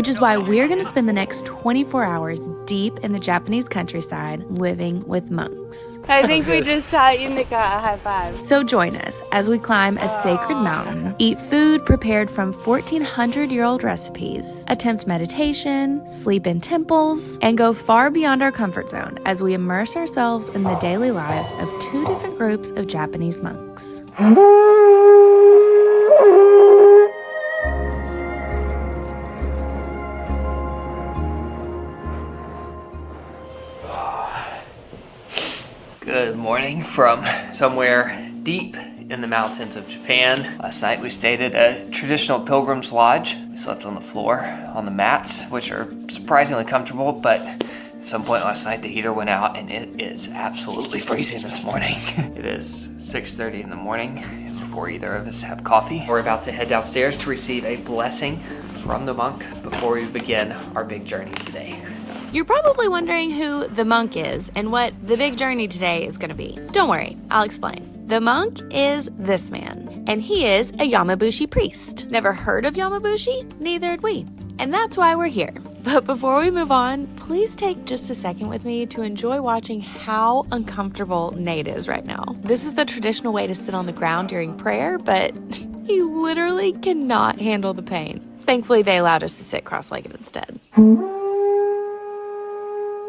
which is why we're going to spend the next 24 hours deep in the Japanese countryside living with monks. I think we just taught Yunika a high five. So join us as we climb a sacred mountain, eat food prepared from 1,400-year-old recipes, attempt meditation, sleep in temples, and go far beyond our comfort zone as we immerse ourselves in the daily lives of two different groups of Japanese monks. Good morning from somewhere deep in the mountains of Japan. Last night we stayed at a traditional pilgrim's lodge. We slept on the floor on the mats, which are surprisingly comfortable, but at some point last night the heater went out and it is absolutely freezing this morning. It is 6:30 in the morning and before either of us have coffee. We're about to head downstairs to receive a blessing from the monk before we begin our big journey today. You're probably wondering who the monk is and what the big journey today is going to be. Don't worry, I'll explain. The monk is this man, and he is a Yamabushi priest. Never heard of Yamabushi? Neither had we. And that's why we're here. But before we move on, please take just a second with me to enjoy watching how uncomfortable Nate is right now. This is the traditional way to sit on the ground during prayer, but he literally cannot handle the pain. Thankfully, they allowed us to sit cross-legged instead.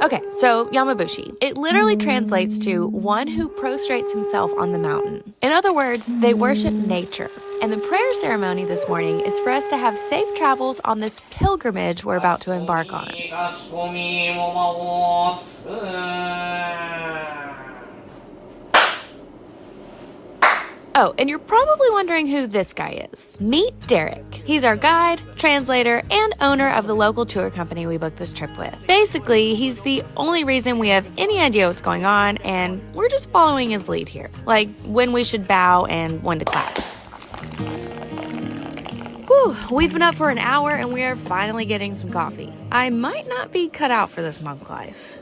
Okay, so Yamabushi. It literally translates to one who prostrates himself on the mountain. In other words, they worship nature. And the prayer ceremony this morning is for us to have safe travels on this pilgrimage we're about to embark on. Oh, and you're probably wondering who this guy is. Meet Derek. He's our guide, translator, and owner of the local tour company we booked this trip with. Basically, he's the only reason we have any idea what's going on, and we're just following his lead here. Like when we should bow and when to clap. Whew, we've been up for an hour and we are finally getting some coffee. I might not be cut out for this monk life.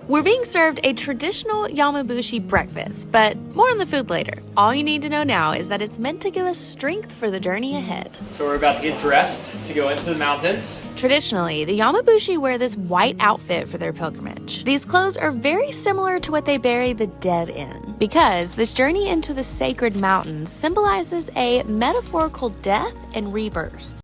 We're being served a traditional Yamabushi breakfast, but more on the food later. All you need to know now is that it's meant to give us strength for the journey ahead. So we're about to get dressed to go into the mountains. Traditionally, the Yamabushi wear this white outfit for their pilgrimage. These clothes are very similar to what they bury the dead in, because this journey into the sacred mountains symbolizes a metaphorical death and rebirth.